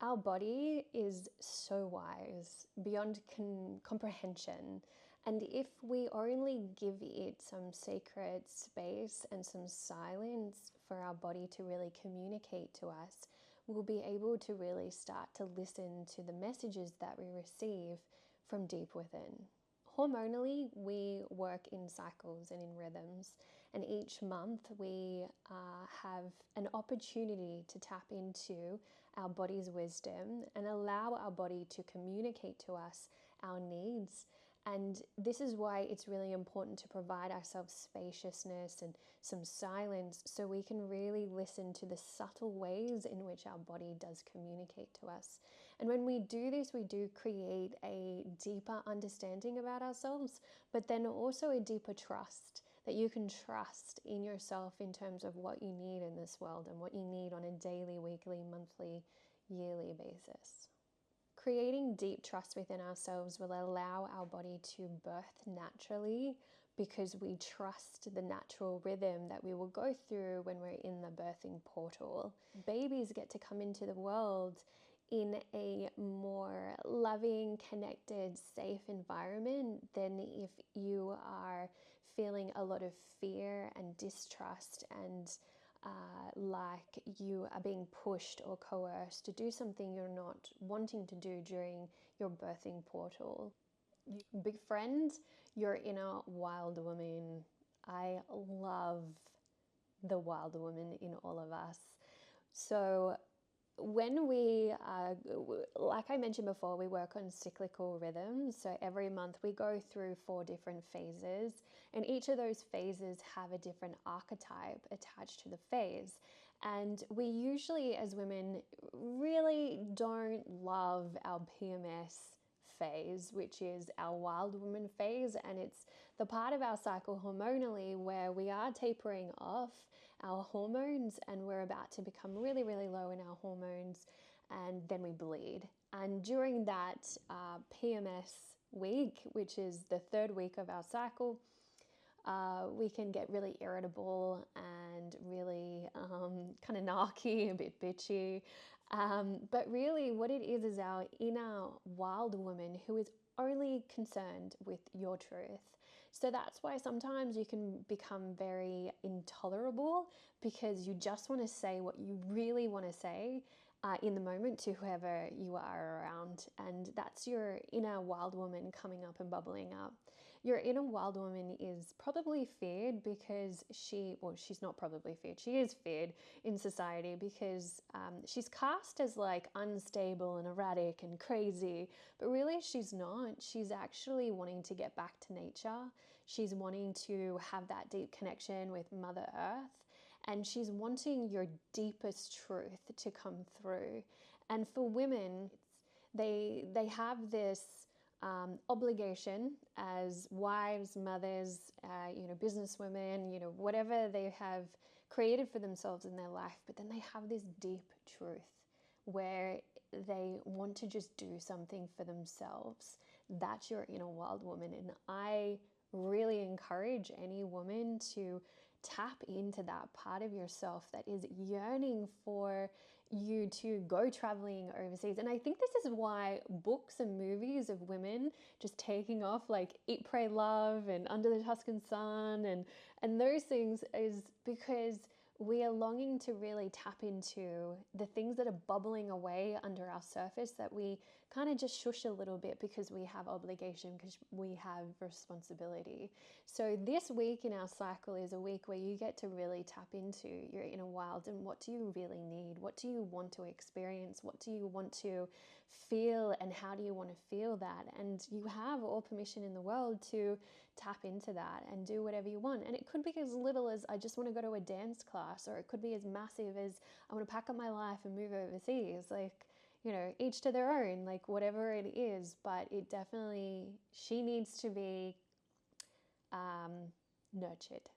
Our body is so wise, beyond comprehension. And if we only give it some sacred space and some silence for our body to really communicate to us, we'll be able to really start to listen to the messages that we receive from deep within. Hormonally, we work in cycles and in rhythms, and each month we have an opportunity to tap into our body's wisdom and allow our body to communicate to us our needs. And this is why it's really important to provide ourselves spaciousness and some silence so we can really listen to the subtle ways in which our body does communicate to us. And when we do this, we do create a deeper understanding about ourselves, but then also a deeper trust, that you can trust in yourself in terms of what you need in this world and what you need on a daily, weekly, monthly, yearly basis. Creating deep trust within ourselves will allow our body to birth naturally because we trust the natural rhythm that we will go through when we're in the birthing portal. Babies get to come into the world in a more loving, connected, safe environment than if you are feeling a lot of fear and distrust and like you are being pushed or coerced to do something you're not wanting to do during your birthing portal. Befriend your inner wild woman. I love the wild woman in all of us. So when we, like I mentioned before, we work on cyclical rhythms. So every month we go through 4 different phases, and each of those phases have a different archetype attached to the phase. And we usually, as women, really don't love our PMS phase, which is our wild woman phase, and it's the part of our cycle hormonally where we are tapering off our hormones and we're about to become really, really low in our hormones, and then we bleed. And during that PMS week, which is the 3rd week of our cycle, we can get really irritable and really kind of narky, a bit bitchy. But really what it is our inner wild woman who is only concerned with your truth. So that's why sometimes you can become very intolerable because you just want to say what you really want to say in the moment to whoever you are around. And that's your inner wild woman coming up and bubbling up. Your inner wild woman is probably feared because she's not probably feared, she is feared in society because she's cast as like unstable and erratic and crazy, but really she's not. She's actually wanting to get back to nature. She's wanting to have that deep connection with Mother Earth. And she's wanting your deepest truth to come through. And for women, they have this obligation as wives, mothers, businesswomen, whatever they have created for themselves in their life. But then they have this deep truth where they want to just do something for themselves. That's your inner wild woman. And I really encourage any woman to tap into that part of yourself that is yearning for you to go traveling overseas. And I think this is why books and movies of women just taking off, like Eat, Pray, Love and Under the Tuscan Sun and those things, is because we are longing to really tap into the things that are bubbling away under our surface that we kind of just shush a little bit because we have obligation, because we have responsibility. So this week in our cycle is a week where you get to really tap into your inner wild and what do you really need? What do you want to experience? What do you want to feel, and how do you want to feel that? And you have all permission in the world to tap into that and do whatever you want. And it could be as little as I just want to go to a dance class, or it could be as massive as I want to pack up my life and move overseas. Like, each to their own, like whatever it is. But it definitely, she needs to be nurtured.